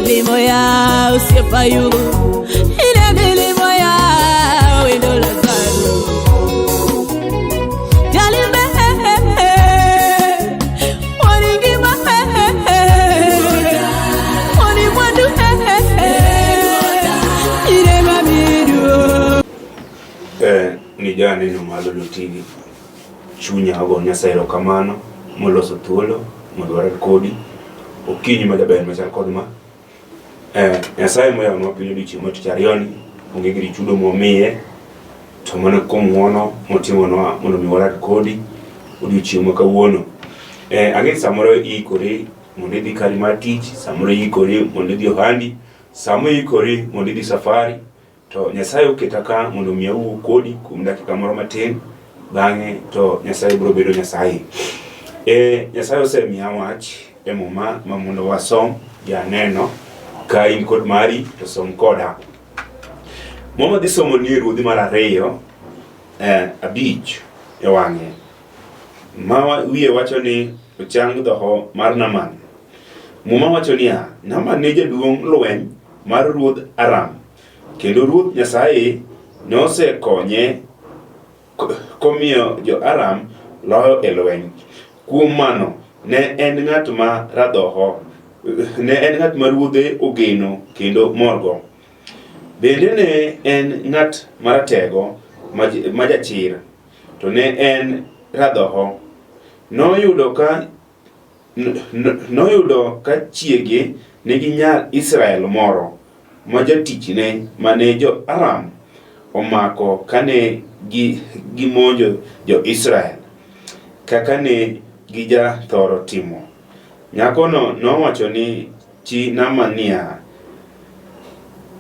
milimo ya usiefayu, ile milimo ya wendo Lazaro. Jalimbe waningima wani mwandu ile mamiru. Ni jane no malo lutigi chunya go Nyasaye kamano moloso thuolo modwaro kodi okinyi majaber machal kod ma Nyasaye moya no pinyo dichi moticharioni onge giri chudo momiye to mano komwono motimo no mondo mi warat kodi odiochieng' ma kawuono ang'e samoro ikore mondo idhi kari mar tich, samoro ikore mondo idhi ohandi, samoro ikore mondo idhi safari, to Nyasaye oketa ka mondo mi awuo kodi kuom dakika moro matin, bang'e to Nyasaye biro bedo Nyasaye. Nyasaye osemiya wach muma ma mondo wasom janeno ka in kod mari to som koda. Mama dhi somo ni Ruodhi mar 2 5 e wang'e. Ma wiye wacho ni ochang dhoho mar Naaman. Muma wacho niya, Naaman ne jaduong' lweny mar ruodh Aram, kendo Ruoth Nyasaye nosekonye komiyo jo Aram loyo e lweny. Kuom mano ne en ng'at ma radhoho, ne en ng'at ma ruodhe ogeno kendo morgo. Bende ne en ng'at maratego ma jachir, to ne en radhoho. Noyudo ka chiege nigi nyar Israel moro ma jatichne mane jo Aram omako kane gimonjo jo Israel, kaka ne gija thoro timo. Nyakono nowacho ni chi Naaman niya,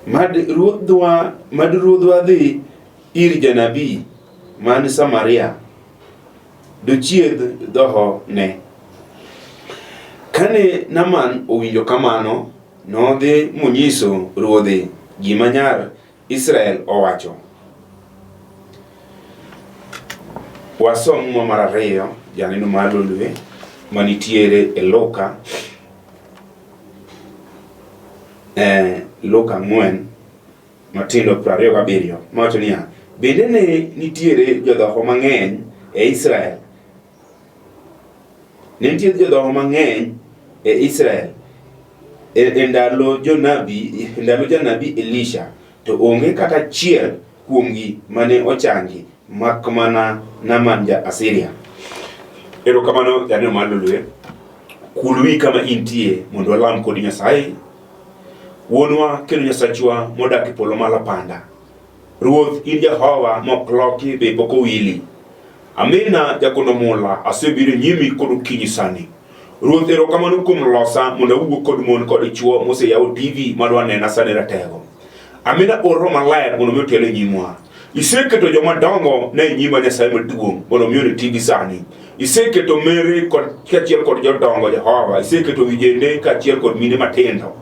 mad ruodhwa dhi ir janabi man Samaria dochiedh dhoho ne. Kane Naaman owinjo kamano, nodhi monyiso ruodhe gima nyar Israel owacho. Wasom Muma mar 2 janeno malo lwe manitiere e Luka 4 matindo 27 mawacho niya, bende ne nitiere jodhoho mang'eny e Israel. Ne nitiere jodhoho mang'eny e Israel e ndalo janabi Elisha, to onge kata achiel kuomgi mane ochangi mak mana Naaman ja Asiria. Erokamano janeno malo lwe, kulwi kama intie mondo walam kod Nyasaye. Wuonwa kendo Nyasachwa modak e polo malo panda. Ruoth in Jehova mok loki be pok owili. Amina jakono mula asebiro nyimi kod okinyi sani. Ruoth erokamano kuom losa mondo awuo kod mon kod chwo moseyawo TV madwa nena sani ratego. Amina oro maler mondo mi otel e nyimwa. Iseketo joma dongo ne nyima Nyasaye maduong' mondo mi TV sani. Iseketo mere kachiel kod jodongo Jehova. Iseketo vijende kachiel kod mine matindo.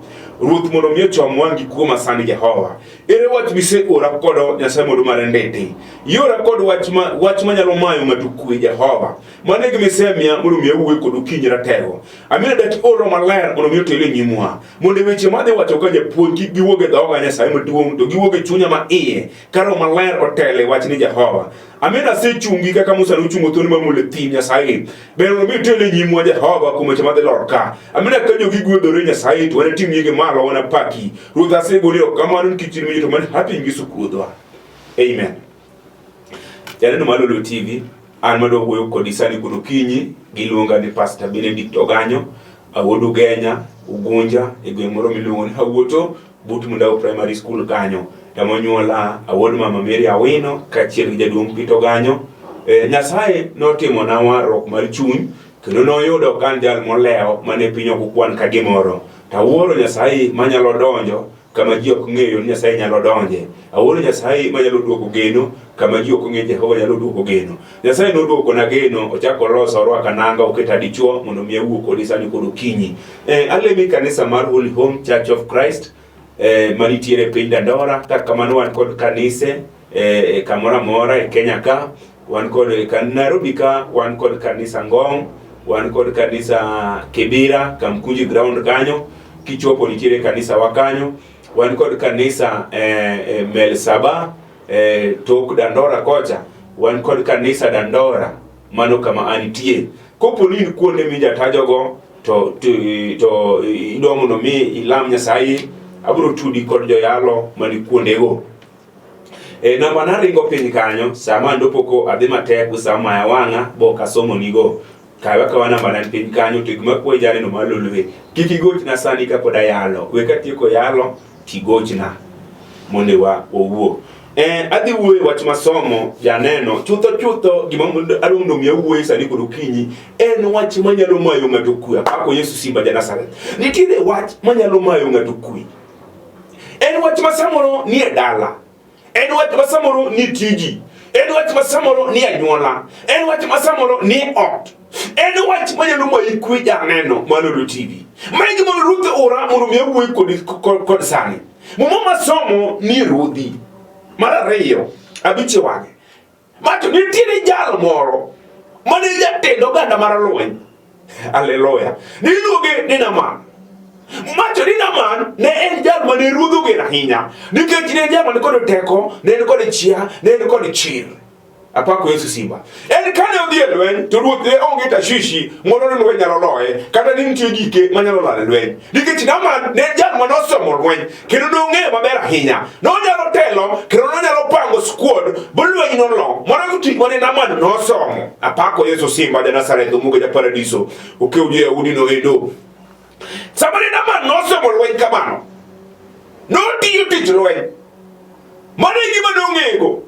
Ruoth mondo mi ochom wangi kuoma sani Jehova. Ere wach mise ora kodo Nyasaye mondo marendete. Yora kod wach manyalo mayo matukwe Jehova. Mane gimisemia mondo mi awuo kod okinyi ratego. Amina daki oro maler mondo mi otele nyimwa. Mondo weche madhi wacho ka japuonj kik giwuoge dhoga Nyasaye maduong' to giwuoge chunya ma iye. Karo maler otele wach ni Jehova. Amina sechungi kaka Musa nochungo thoni mamule thim Nyasaye. Bende mondo mi otele nyimwa Jehova kuom weche madhi lorka. Amina ka jogi gwedhore Nyasaye to wane tim nyinge malo wana paki. Ruoth asegolio kamano kichiri mi to man happy ngisu kudwa. Amen. Janeno malo lwe TV, an madwa wuoyo kodi sani kod okinyi, giluonga ni Pastor Benedict Oganyo, awuod Ugenya, Ugunja, e gweng' moro miluongo ni Awuoto, but Mundau Primary School kanyo. Tamonyuola awuod Mama Mary Awino, kachiel gi jaduong' Peter Oganyo. Nyasaye notimo na warruok mar chuny, kendo noyudo kan jal moleo mane piny ok okwan ka gimoro. Tawuoro Nyasaye manyalo donjo kama ji ok ng'eyo ni Nyasaye nyalo donje. Awuoro Nyasaye manyalo duoko geno kama ji ok ng'eyo Jehova nyalo duoko geno. Nyasaye noduoko na geno, ochako loso orwaka nanga oketa dichuo mondo mi awuo kodi sani kod okinyi. Alemi kanisa mar Holy Home Church of Christ manitiere piny Dandora, kaka kamano wan kod kanise kamora mora e Kenya ka. Wan kod Nairobi ka, wan kod kanisa Ngong, wan kod kanisa Kibira, Kamkunji ground kanyo. kichopo nitiere kanisa wakanyo, wan kod kanisa Mel Saba tok Dandora kocha, wan kod kanisa Dandora mano kama anitie. Kopo ni kuonde mijatajogo to idomo no mi ilam Nyasaye, abro tudi kod joyalo mani kuondego. Namba naringo piny kanyo, sama ndopoko adhi matek sama ya wanga boka somo nigo. Kaiwa kawa namba nan piny kanyo, to gima kwe jane no malulwe. Kiki gochna sani ka poda yalo. Weka tieko yalo, tigochna. Monde wa owuo. Adhi wuoye wach masomo janeno. Chutho gima arundo miya wuoye sani kod okinyi. En wach manyalo mayo ng'ato kwe. Apako Yesu Simba ja Nazareth. Nitiere wach manyalo mayo ng'ato kwe. En wach masamoro ni e dala. En wach masamoro ni tiji. En wach masamoro ni anyuola. En wach masamoro ni ot. En wach manyalo mayi kwe janeno manolo TV. Maigi mono Ruth ora mono miya wuoye kod sani. Momo masomo ni rudhi. Marariyo, abiche wange. Mato nitiere jal moro mane jatendo ganda maralweny. Haleluya. Niluonge ni Naaman. Mato ni Naaman ne en jal mane ruodho gen ahinya. Nikech ne en jal mane kod teko, ne en kod chia, ne en kod chir. Apako Yesu Simba. En kane odhi e lweny, to ruoth ne onge tashwishi mondo ne lweny nyalo loye, kata ni nitie gike manyalo lale lweny. Nikech Naaman ne en jal mane osomo lweny, kendo ne ong'eyo maber ahinya. Nonyalo telo, kendo nonyalo pango squad, bolweny nolong. Mano gik mane Naaman nosomo. Apako Yesu Simba ja Nazareth, omuga ja paradiso, okeu ji Yahudi no endo. Sama ne Naaman nosomo lweny kamano, notiyo tich lweny. Mano e gima nong'ego.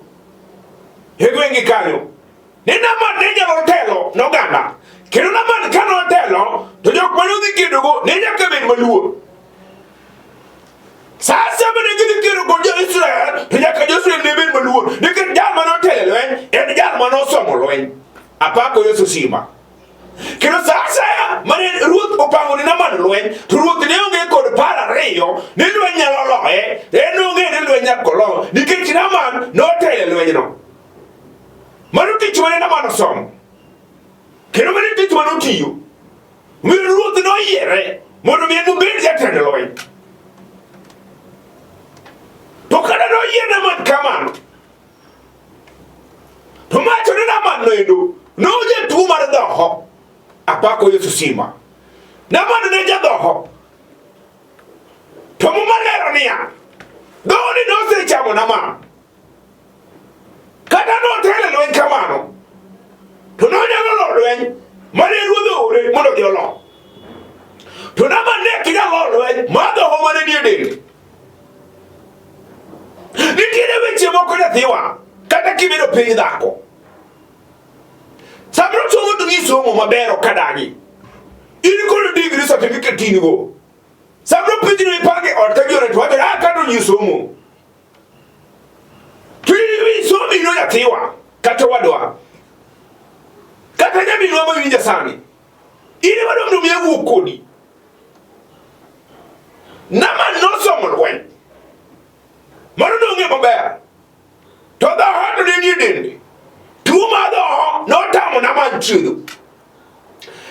Hegwengi kanyo. Ni Naaman ne nyalo telo noganda. Kendo Naaman kano telo, to jok mane odhi kedogo ne nyaka bed maluor. Sasa bende gidhi kedo kod jo-Israel, to nyaka jo-Israel ne bed maluor. Nikech jal mane otelo lweny, en jal mane osomo lweny. Apako Yesu Simba. Kendo sasa mane ruoth opango ni Naaman lweny, to ruoth ne onge kod par ariyo ni lweny nyalo loye, en onge ni lweny nyaka lo, nikech Naaman notelo lweny no. Mano tich mane Naaman osomo. Kendo mane tich mane otiyo. Miyo ruoth noyiere mondo mi en obed jatend lweny. To kada noyier Naaman kamano, to macho ni Naaman noendo noje tuo mar dhoho. Apako Yesu Simba. Naaman ne jadhoho. To mumalero niya, dhoni nosechamo Naaman. Kata notelo lweny kamano, to nonyalo lo lweny mane ruodho ore mondo odhi olo. To Naaman ne kinyalo lo lweny mar dhoho mane nie dende. Nitiere weche moko nyathiwa, kata kibedo piny dhako. Samoro somo to ngisomo maber okadagi. In kod degree certificate in go. Samoro piny no ipange ot ka jore to wacho kado ngisomo. Tui somo ino nyathiwa, kata wadwa. Kata nyamino mawinja sani. Ine wadwa miya wuok kodi. Naaman nosomo lweny. Mano nong'e maber. To dhoho to ne nie dende. Tuo mar dhoho notamo Naaman chiedho.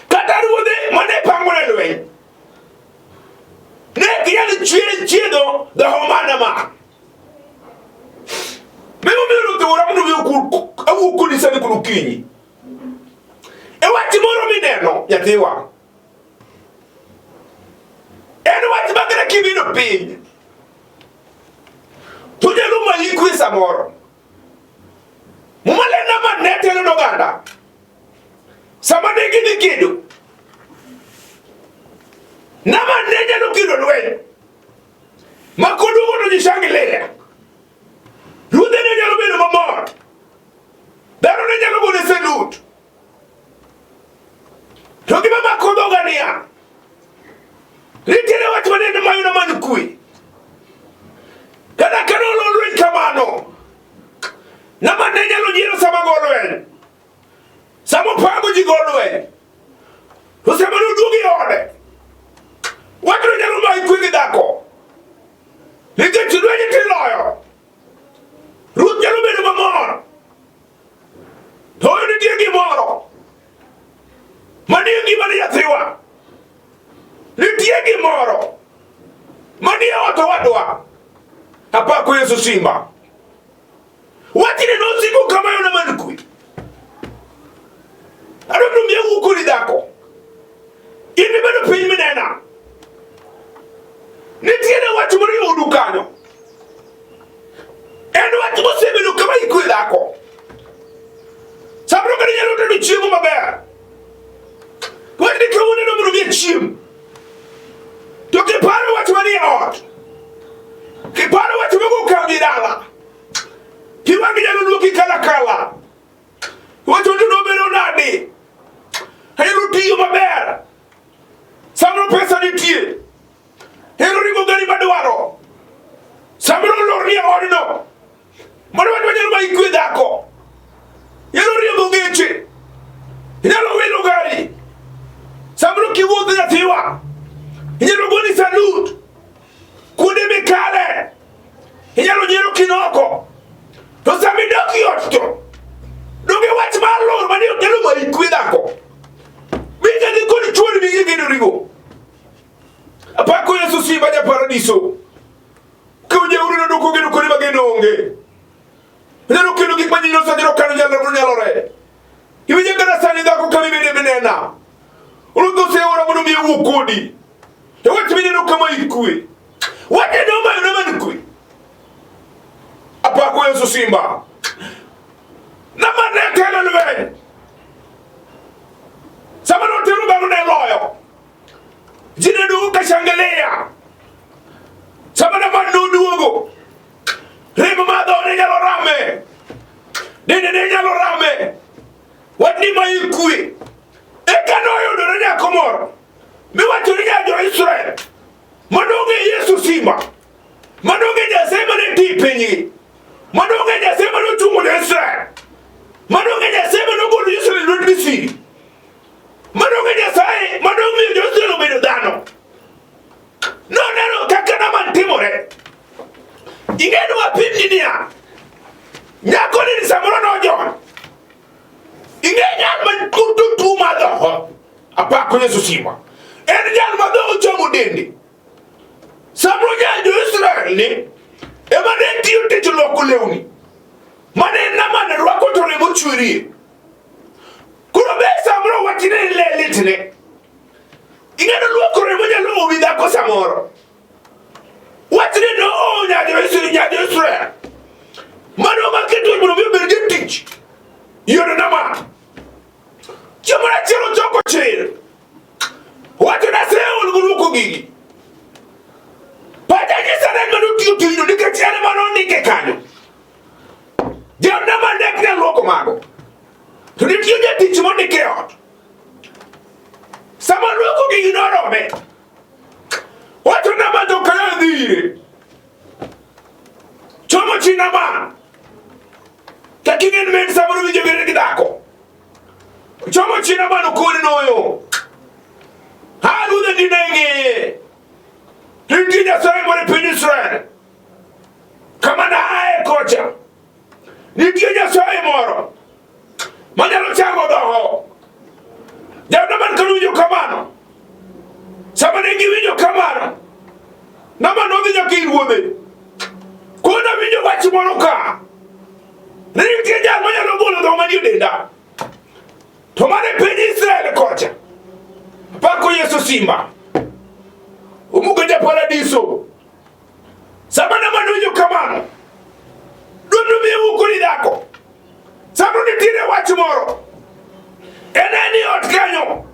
Kata ruodhe mane pango ne lweny, ne ginyalo chiedho dhoho mar Naaman. Memo miyo ruoth ora mondo awuok kodi sani kod okinyi. E wach moro mineno nyathiwa. En wach makata kibedo piny, to nyalo mayi kwe samoro. Mumale Naaman ne telo n'oganda. Sama ne gidhi kedo, Naaman ne nyalo kedo lweny ma koduogo to ji shangilia. Ruodhe ne nyalo bedo mamor. Dhano ne nyalo gone salute. To gima mako dhoga niya, nitiere wach mane mayo Naaman kwe. Kata kanolo lweny kamano, Naaman ne nyalo jiero sama go lweny. Sama pango ji go lweny. To sama noduogi ode, wach no nyalo mayi kwe gi dhako. oto wadwa. Apako Yesu Simba. Watine no siku kama yona manukui. Adobno miye ukuri dako. Imi bedo pinyi minena. Nitiene watu muri udukano. Endo watu musebe kama ikui dako. Sabro kani yalo tenu chimu mabea. Wadi kawune no munu miye chimu. Toke paro watu mani out. Kiparo watu mungu kabirala. Kiwangi yalo luki kala. Watu nduno bero nadi. Hayo tiyo mabea. Sabro pesa nitie. Hero rigo gani madwaro. Sabro lornia odno. Mono watu wanyalo maikwe dako. Hero rigo geche. Hero welo gari. Sabro kiwuthi ya thiwa. Hero goni salute. Kude mikale. Hero nyero kinoko. To sami doki otto. Doge watu malor mani yalo maikwe dako. Bika ni koni chuoni bigi gini rigo. Apako Yesu Simba ja paradiso. Kuje urino doko gino koni bageno onge. Nero kino gikmanyi no sajiro kanu nyalore. Iwije gana sani dako kami bide benena. Urugo se ora muno mi ukodi. E wati bide no kama ikui. Wati no ma no manikui. Apako Yesu Simba. Na manete na lwe. Sama no telu banu ne loyo. Jine du kashangelea. Sama na manu duogo. Rema mado ne nyalo rame. Ne nyalo rame. Wadi maikui. Eka noyo do ne komoro. Mi watu ni jo Israel. Manonge Yesu Simba. Manonge ja sema ne tipenyi. Manonge ja sema no tumu de Israel. Manonge ja sema no go Israel no Misiri. Manonge ja sai, manonge jo Israel bedo dano. No kakana mantimore. Ingenu wapindi niya. Nyako ni samoro no John. Ingenya man kutu mado. Apako Yesu Simba. Jan mado chomu dende. Samro jo Israel ni. Ema ne tiyo te chuloko leuni. Mane namane rwako tore mochuri. Kuno be samro watine litine. Ingeno lwako remonya lo widako samoro. Watine no nya Israel. Mano maketo muno be teach. Yono nama. Chomara chero choko chere. Watu na seo lwako gigi. Pata ni sana manu tiyo nikatiane mano nike kanyo. Dio nama nekne lwako mago. Tuni tiyo teach mo nike out. Sama lwako gigi no rome. Watu nama to kaya dhire. Chomo china ma. Kakingen men samuru video gere kidako. Chomo china ma no kuni noyo. Halu de dinenge. Tinja sai more pin Israel. Kama na ae kocha. Nitinja sai moro. Manalo chango doho. Jawna man kanu video kamano. Sama nengi video kamano. Nama no video kirwode. Kuna video wachi moroka. Nitinja manya no bolo do mani denda. Tomare pin Israel kocha. Apako Yesu Simba. Umugoja paradiso. Sabana manujo kamano. Dundu mi ukuri dako. Sabru ni tire wachimoro. Eneni otkanyo.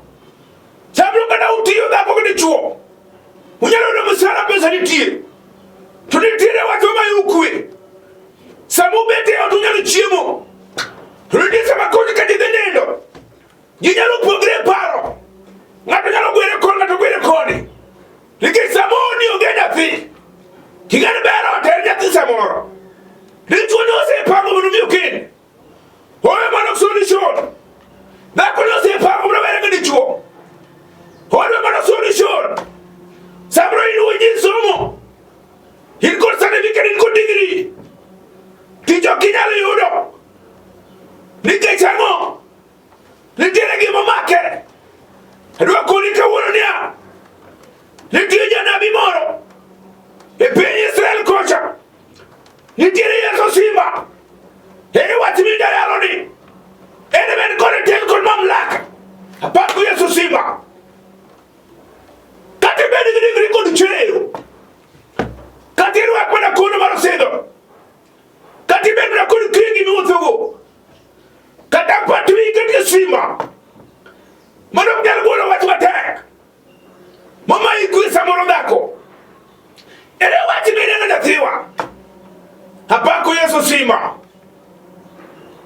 Sabru kada utiyo dako kudi chuo. Unyalo na musara pesa ni tire. Tuni tire wachoma yukui. Samu bete otunyalo chiemo. Rudi sama koji kadi denendo. Jinyalo pogre paro. Ngato nyalo gwere koni, ngato gwere koni. Liki samoni ugenya fi. Kigani bero terja ti samoro. Litu no se pango munu miukini. Owe manok soni shon. Nako no se pango munu bere ngani chuo. Owe manok soni shon. Samro inu wenye somo. Hinko certificate hinko degree. Tijo kinyalo yudo. Nike chango. Nitire gimo make. Edwa kunika wono niya. Nitiyo janabi moro. nitiere Yesu Simba. Ere wach midare aloni. Ere men kod tel kod mamlaka. Apako Yesu Simba. Kati bedi giri kod chweyo. Kati ruak mana kono marosedo. Kati bedi na kod kringi miwothogo. Kata patwi kati Simba. Manok nyalo golo wach matek. Mama ikwe samoro dhako. Ere wach midare nyathiwa. Apako Yesu Simba.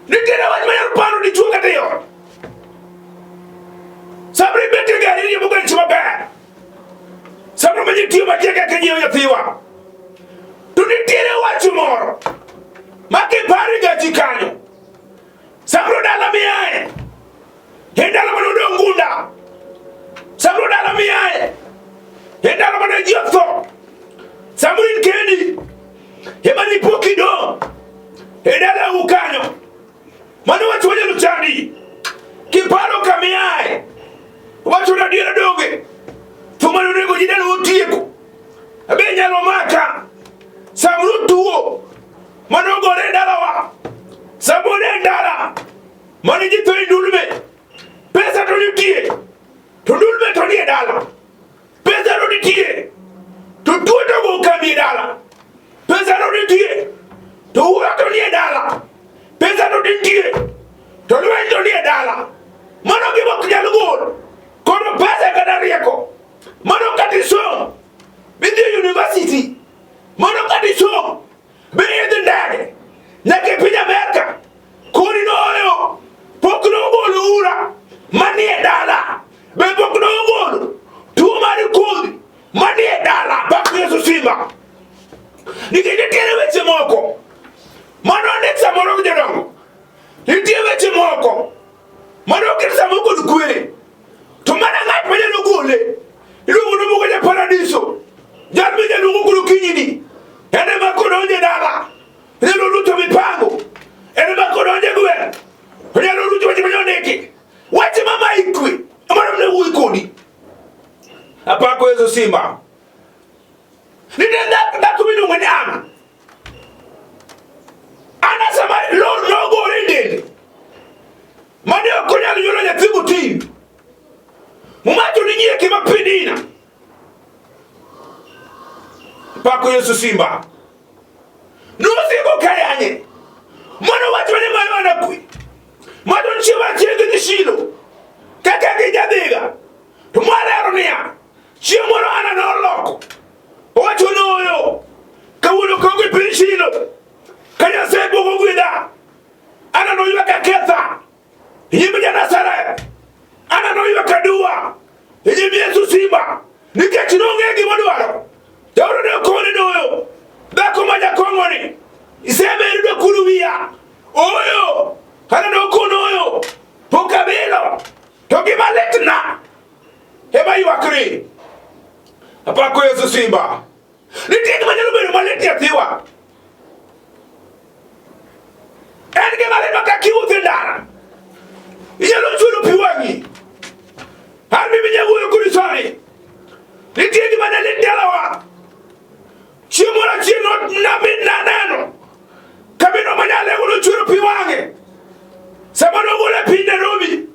Nitiere wach mayar paro ni chuo kata yot. Sabri bete gari ni bukan cuma ber. Sabri menjitiyo matiaga kenyeo nyathiwa. Tu nitiere wach moro. Maki pari gaji kanyo. Sabri dala miae. Hendala manudo ngunda. Sabri dala miae. Hendala manudo jotho. Sabri nkendi. Hemani pokido. Hendala ukanyo. Manu watu wanya luchandi. Kiparo kamiae. Watu na dira doge. Tumanu nego jidalo utieko. Abenya lomaka. Samru tuo. Manu gore dalawa. Sabone ndala. Manu jito indulme. Pesa tonitie. Tundulme tonie dala. Pesa tonitie. Tutuo togo ukami dala. Pesa tonitie. Tuwa tonie dala. Pesa tonitie. Toluwe tonie dala. Manu gibo kujalugol. Kono pesa kadarieko. Manu katiso. Bidi university. Manu katiso. Bidi ndage. Nake pinya Amerika. Kuni no oyo. Pokno golu ura. Mani dala. Be pokno golu. Tumari kuli. Mani dala. Baku Yesu Simba. Nikijekele weche moko. Manu anetsa moro kujadongo. Nitie weche moko. Manu kitsa moko dukwere. Tumana ngai panya lugule. Ilu munumu kwenye paradiso. Jami ya lungu kulu kinyini. Ene makono onye dala. Ene luluto mipango. Ene makono onye gwe. Ene luluto wachi manyoneki. Wachi mama ikwe. Amara mne uikoni. Apako Yesu Simba. Nide ndaku minu mwenyama. Ana samari logo rindele. Mane wakonya liyono ya tibu tibu. Mumacho ninyie kima pidina. Apako Yesu Simba. Nusigo kayanye. Mwana watu wani mayona kui. Mwana nchiwa chege nishilo. Kaka kijadiga. Tumwala aronia. Chia mwana ana na oloko. Watu noyo. Kawuno kongwe pinshilo. Kanya sebo kongwida. Ana noyuwa kaketha. Yimija Nazareth. Ana noyuwa kadua. Yimi Yesu Simba. Nikechinongegi mwaduwaro. Yauro neo kone noyo. Dako maja kongoni. Iseme irude kuluwia. Oyo. Ana no kono oyo. Pokabelo. Togi maletna. Heba yuwakri. Apako Yesu Simba. Nitiki manyaluberu maleti yatiwa. Enige maletwa kakiwu zindara. Iyalo chulu piwangi. Harbi minyagu yukurisari. Nitiki manyalet yalawa. Chimura chino nabi nanano. Kabino manyale ulu chulu piwangi. Samano gule pinde robi.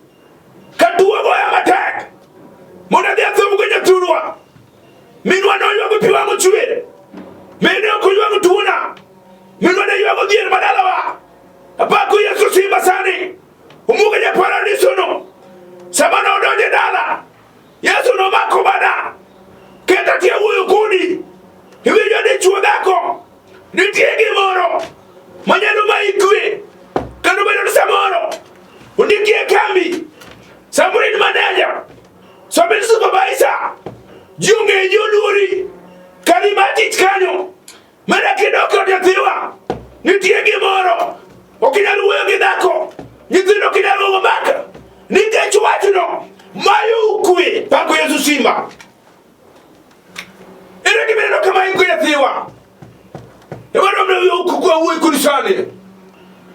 Katuwa goya matek. Muna dia thumu kwenye turua. Minwa no yuwa piwangu chuwele. Mene okujuwa kutuuna. Minwa na yuwa kudhiye madalawa. Apako Yesu Simba sani. Umuke nye paradiso no. Samano odonje dala. Yesu no mako bada. Keta tia uyu kuni. Hivijo ni chuo dako. Nitiegi moro. Manyanu maikwe. Kanubeno samoro. Undikie kambi. Samurin manager. Sobin supervisor. Junge yuluri. Kalimati kanyo. Mena kidoko nyathiwa. Nitiegi moro. Okinalu weyo gidako. Nitino kinalu wabaka. Nikechu watuno. Mayu ukwe. Pako Yesu Simba. Ere kibeno kama ingo nyathiwa. Ewano mne ukukua uwe kunisane.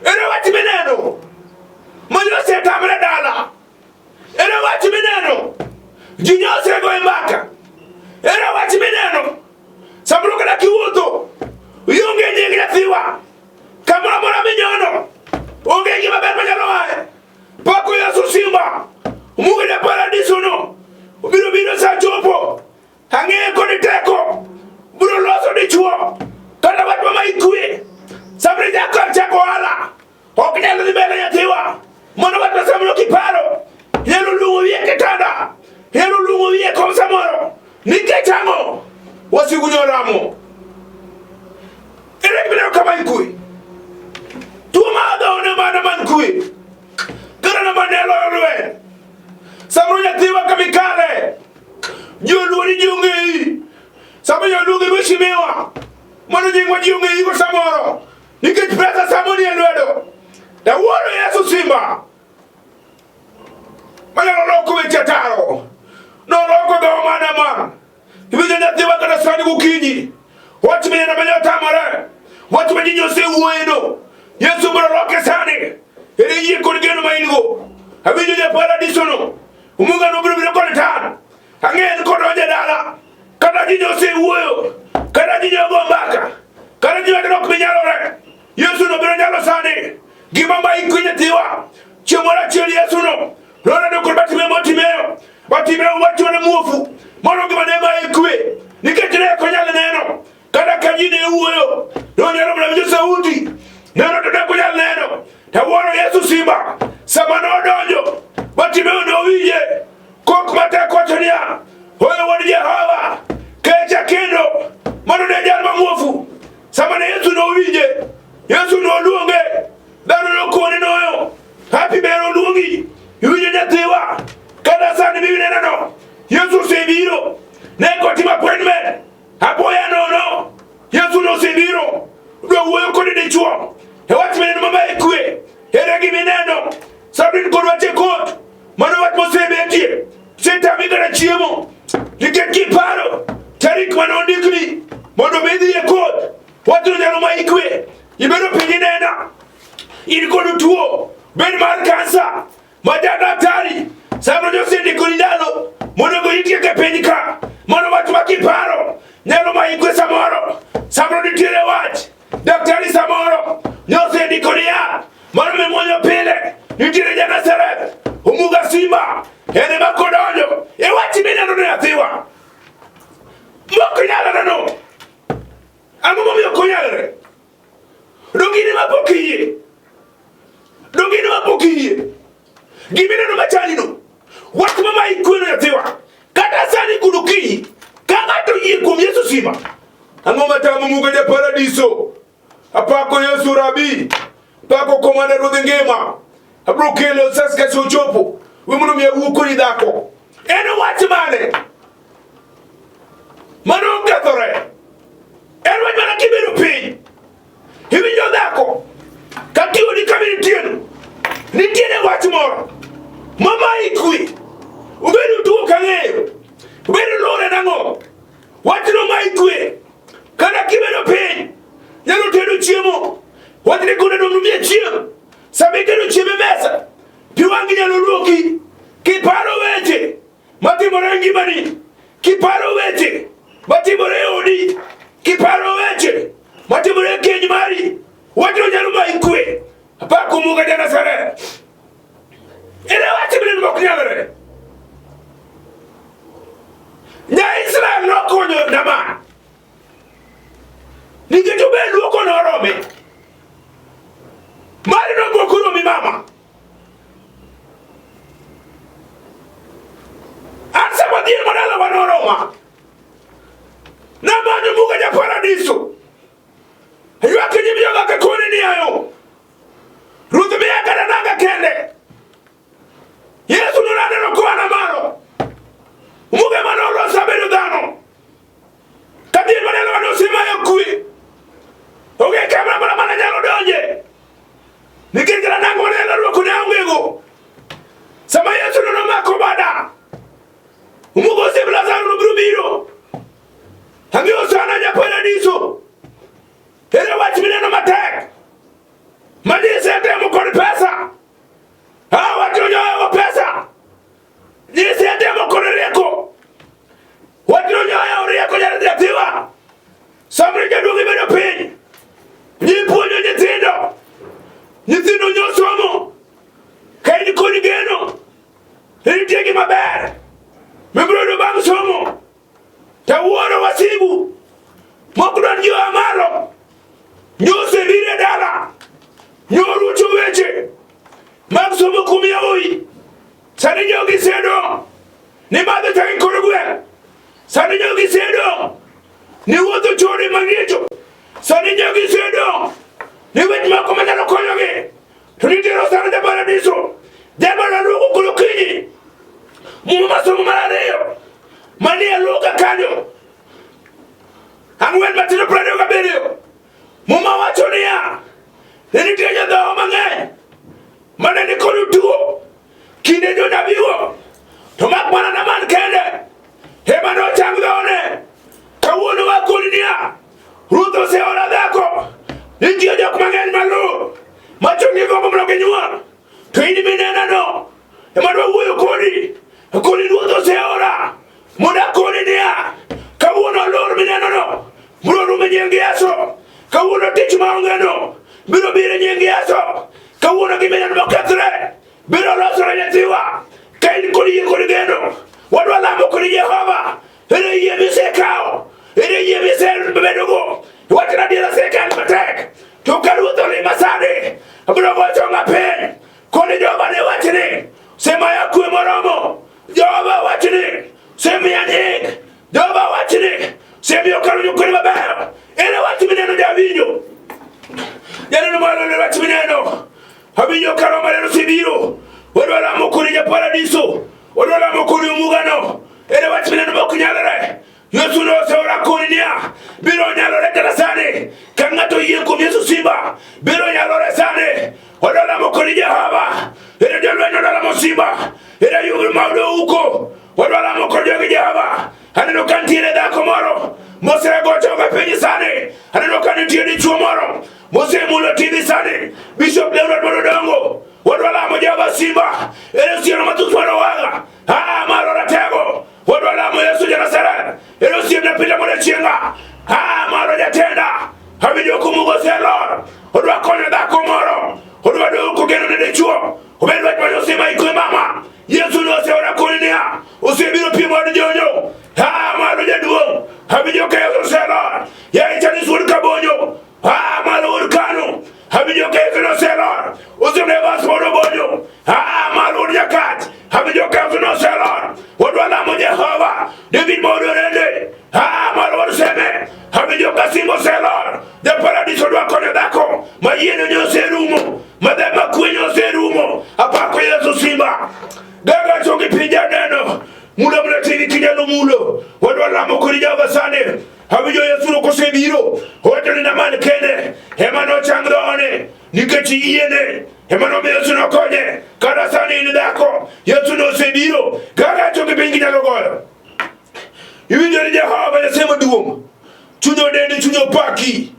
Ere wati meneno. Manyose tamre dala. Ere wati meneno. Jinyose go embaka. Ere wati meneno. Sabruka na kiwuto. Uyunge nyege gina thiwa kamora mora minyono onge gima ber manyalo wae pako Yesu simba umuge ne paradiso no biro sa chopo ang'e kod teko biro loso dichuo kata wat ma ikue samri nyako chako ala ok nyalo dhi mbele nyathiwa mondo wat ma samro kiparo nyalo lungo wiye kitanda nyalo lungo wiye kom samoro nikech ang'o wasigu nyoramo ere biro kama ikue tuo ma dhone mana man kue kara na manelo lwe samro nyathiwa kamikale joluoni jiongei sama joluongi meshimiwa mondo nyingwa jiongei go samoro nikech pesa samoni e lwedo wuoro Yesu simba manyalo loko weche taro noloko dho mana ma ibinyo nyathiwa kata sani gokinyi wach mine na manyo tamore wach ma jinyo osewuoyeno Yesu biro loke sani ere yie kod geno ma in go abinyo ja paradiso no umunga no biro kod tan ang'en kod onje dala kata jinyo osewuoyo kata jinyo go mbaka kata jinyo ok minyalore Yesu no biro nyalo sani gima ma ikwe nyathiwa chiemora chiel Yesu no lona do kod batime motimeo wach wane muofu mono gima ne ma ikwe nikech ne konyal neno kata ka ji ne wuoyo nonyalo mana winjo sauti neno to ne konyal neno wuoro Yesu simba sama nodonjo batimeo nowinje kok matek wacho niya oyo wuod Jehova kecha kendo mono ne jal mamuofu sama ne Yesu nowinje Yesu noluonge dhano nokone noyo happy bero luongi iwinjo nyathiwa kata sani bibi neneno Yesu osebiro ne kotimo appointment apoya nono Yesu nosebiro dwa wuoyo kod dichuo e wach mineno mama ikwe ere gimineno sabrin kod wache kot mano wach mosebetie setami kata chiemo nikech kiparo tarik manondikni mondo bedhi e kot wachno nyalo ma ikwe ibedo piny nena in kod tuo bed mar kansa ma jadaktari sabro josendiko ni ndalo mondo go itieke piny ka mondo wach ma kiparo nyalo ma ikwe samoro sabro nitiere wach daktari samoro nyosendiko ni ya mondo me muonyo pile nitiere Janazareth umuga simba ene makodonjo e wach mineno ne athiwa mok nyalore no ang'o momiyo konyalore dongine mapokiyie gimineno machalino wach mama ikweno nyathiwa kata sani kudukinyi ka ng'ato yie kuom Yesu simba ang'o matamo muga ja paradiso apako Yesu rabi pako komanda ruodh ngima abro kelo sas ka chopo we mondo miya wuko ni dhako en wach mane mano kethore en wach mana kibedo piny iwinjo dhako katiyo ni kamini tieno nitiene wach moro mama ikwi ubedo tuo kang'eyo ubedo lore nang'o wachno ma ikwe kata kibedo piny nyalo tedo chiemo wachni kone dong numiye chiemo sama itedo chiemo e mesa pi wang'i nyalo luoki kiparo weche matimore e ngimani kiparo weche matimore e odi kiparo weche matimore e keny mari wachno nyalo ma ikwe apako muga Janazareth ene wach mineno mok nyalore Ja-Israel nokonyo Naaman nikech obed luoko norome mari noboko romi mama an sama dhien madalawa noroma namanyo muga ja paradiso ywak e nyim joga ka kone ni ayo ruoth miya kata nanga kende Yesu nonaneno koana maro muga manolosa bedo dhano kadhien madalawa nosemayo kwe onge kamera mana nyalo donje nikech kata nanga maneno ruoko ne ongego sama Yesu nomako bada umuga osiep Lazaro nobiro biro ang'eyo sana ja paradiso ere wach mineno matek majisetemo kod pesa wachno nyoyo pesa jisetemo kod rieko wachno nyoyo rieko nyathiwa samri jaduong' ibedo piny maber mibrodo bang somo tawuoro wasigu mokdon jo amalo nyose bire dala nyoru chuweche mag somo kumia oi sani jogi sedo ni madhe tangi korogwe sani jogi sedo ni wodo chori magnecho sani jogi sedo ni wet mako manalo konyoge tunitero sana de paradiso debara lugu kulukiji muma somo malareyo mania luga kanyo angwen matino prado kaberio muma wachonia nini kenya dao mange mana ni konu tuo kinde jo nabiwo tomak mana naman kende hema no changdone kawuno wa kulinia ruto se ora dako ninjio jok mange malu macho ni ko mloge nyua to ini minena no hema do wuyo koni ruto se ora muda kulinia kawuno lor minena no mudo menyengi aso kawuno tich maongeno biro bire nyengi aso kawuno gimena no katre biro losore nyetiwa kain kodi geno wadwa lamo kodi Jehova ere yemi sekao ere yemi ser bedogo watra dira sekal matek to karuto ni masade biro wachonga pen kodi Jehova ne wachini sema ya kuwe moromo Jehova wachini sema ya nying Jehova wachini sema ya karu nyukuri babero ere wachini neno javinyo neno mwalo ne wachini neno habinyo karoma neno sibiro wadwala mukuri ya paradiso wadwala mukuri umugano ere wachimene nokunyalere Yesu no sewra kuninia biro nyalore tarasane kangato yenko Yesu simba biro nyalore sane wadwala mukuri Jehova ere jalwe wadwala musiba ere yugu maudo uko wadwala mukuri Jehova haneno kantire da komoro mose gocho penyi sane haneno kantire chuo moro mose mulo tibi sane Bishop Leonard Morodongo wadwala mo Jehova simba ere sieno matuswano waga marora tego wadwala mo Yesu Jerusalem ere sieno pila mo chenga maro jatenda habijo kumugo selor wadwa konya da komoro wadwa do ko geno ne chuo obelwa mo simba ikwe mama Yesu no se ora koninia osebiro pimo de jonyo maro jaduo habijo ke Yesu selor ya itani sur kabonyo maro urkano habijo ke Yesu selor osebne basoro bonyo maro yakat habijo ke Yesu selor wadwala mo Jehova David modorende maro seme habijo kasimo selor de paradiso do akone dako mayene nyo serumo madema kwenyo serumo apako Yesu simba daga choki pinja neno mulo mulo tini kinyano mulo wadwala mo kuri Jehova sane habijo Yesu no kosebiro hodoni na man kene hema no changdone nikechi iyene hema no Yesu no konye kada sane ni dako Yesu no sebiro daga choki pinja goyo iwijo ni Jehova yasema duomo chunyo deni chunyo paki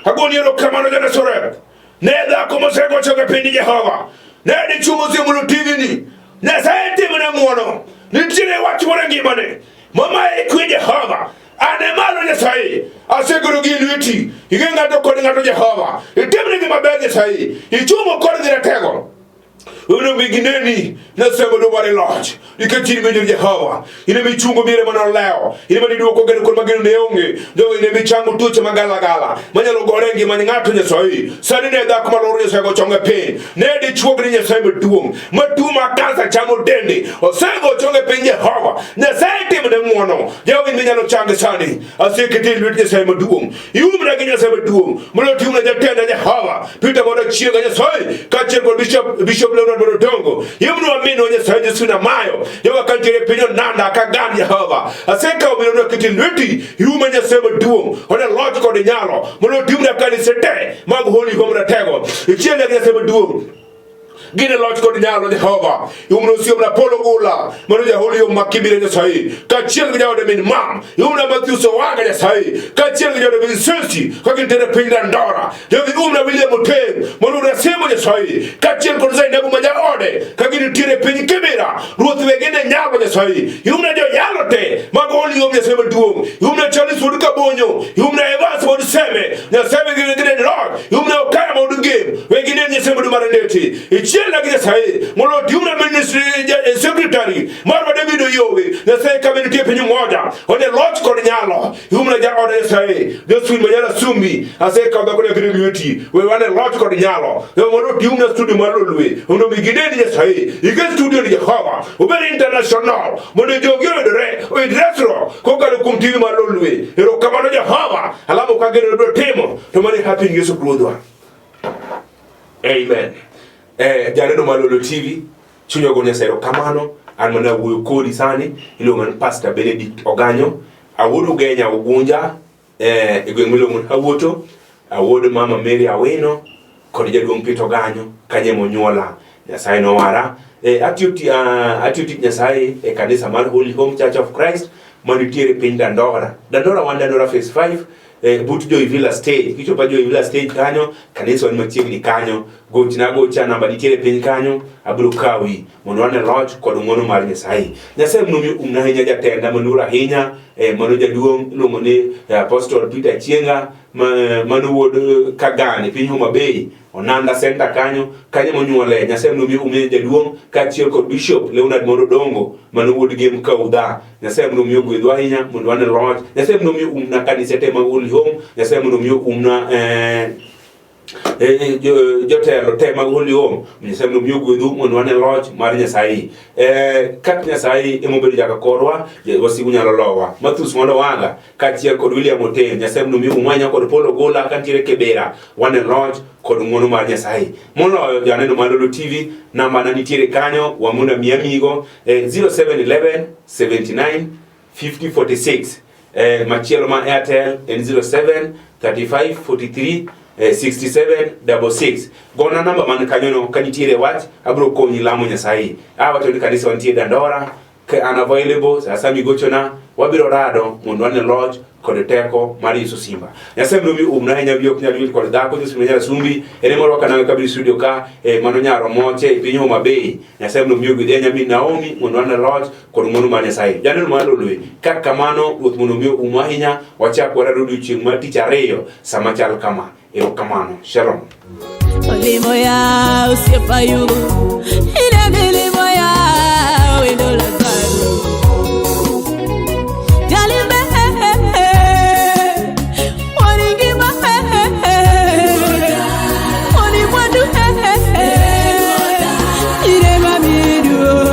hagoni yelo kamano jana sore neda komo sego choki pinja Jehova nedi chumo zimulo tivini na saete mwana mwono nitire watu mwanangi mane mama ekwe Jehova ane malo nye sahi aseguru giluiti igenga doko ni ngato Jehova itemne gima bege sahi ichumo kore dira tego uno migineni na sebo do bari lodge ikatiri mejo Jehova ine michungo mire mwana leo ine mani duo kogeni kwa maginu neonge do ine michangu tuche magala gala manyalo gorengi mani ngato nye sahi sanine da kuma loro nye sego chonge pen nedi chuogri nye sebo duong matuma kansa chamo dende o sego chonge pen Jehova na saite mne mwono jawi minyalo change sani asikiti luit nye sebo duong iumna genye sebo duong mlo tiumna jatenda Jehova pita mwana chiega nye sahi kache kwa Bishop Leonard Morodongo yimnu amino nye sahi suna mayo yawa kanjere pinyo nanda kagani Jehova aseka umino kitinwiti yuma nye sebo duong hona logical de nyalo mlo tiumna kani sete magu holi gomra tego ichiele nye sebo duong gine logical de nyalo Jehova yumno siomna polo gula mlo ya holi yom makibire nye sahi kachiel gja ode min mam yumna Matthew Sowaga nye sahi kachiel gja ode min sensi kakintere pinda ndora yawi umna William Muteng mlo rasemo nye sahi kachiel konzai nebu maja ode kagini tire pinyi kibira ruoth wegene nyalo nye sahi yumna jo yalo te mago holi yom nye sebo duong yumna Charles Woduka bonyo yumna Evans modu seme nye sebe gine lord yumna Okaya modu game wegine nye sebo du maraneti ichiel lagi nye sahi mlo yumna ministry secretary marwa yowe Nyasaye kama nitie pinyu moja one lot kod nyalo humna ja ode Nyasaye Josu manyala sumbi ase kama kone kene lweti we wane lot kod nyalo yo mono tiumna studio malolwe ono migideni Nyasaye ige studio ni Jehova uberi international mono jogi odore o idresro kokalo kum TV malolwe ero kamano Jehova alamo kageno do timo to mani happy Yesu Kristo. Amen. Jaredo Malolo TV chunyo go Nyasaye kamano an mana wuyo kodi sani ilongan Pastor Benedict Oganyo awodo genya ugunja igweng milongon awoto awodo Mama Mary Aweno kod jaduong Peter Oganyo kanye monyola Nyasaye no wara atiuti Nyasaye kanisa mar Holy Home Church of Christ manitiere piny Dandora Dandora phase 5 but Joy Villa stage kichopa Joy Villa stage kanyo kanisa ni machiegni kanyo gocha namba nitiere piny kanyo abiro kawi mondo wane lodge kod ng'wono mar Nyasaye mnomi umnahinya jatenda manura hinya mano jaduong luongo ni Apostle Peter Chienga mano wuod Kagane piny Homa Bay Onanda Center kanyo monyuole Nyasaye mnomi umne jaduong kaachiel kod Bishop Leonard Moro Dongo mano wuod Game Kaudha Nyasaye mnomi ogwedhwa ahinya mondo wane lodge Nyasaye mnomi umna kanisa te mag Holy Home Nyasaye mnomi umna jotelo te mag Holy Home Nyasaye mnomi ogwedhu mondo wane lodge mar Nyasaye kat Nyasaye emobedo jaka korwa wasigu nyalo lowa Mathus mondo wanga kaachiel kod William Oten Nyasaye mnomi umwanya kod Polo Gola kantiere Kibera wane lodge kod ng'wono mar Nyasaye moloyo Janeno Malolo TV namba na nitiere kanyo wamuna miamigo 0711 79 50 46 machielo ma Airtel en 07 35 43 6766 gona namba man kanyono kanitiere wach abro konyi lamo Nyasaye wato ni kanisa wantie Dandora unavailable sasa migochona wabiro rado mondo wane lodge kod teko mar Yesu Simba Nyasaye mnomi umnahinya biok nyalwil kod dhako Yesu mnyala sumbi ene moro kana kabiri studio ka mano nyaro moche piny Homa Bay Nyasaye mnomi ogwedhenya min Naomi mondo wane lodge kod ng'wono mar Nyasaye Janeno Malolwe kaka kamano ruoth mnomi umwahinya wachak warado odiochieng' mar tich ariyo sama chal kama kamano shalom Olimo ya usiepa yugo ina milimo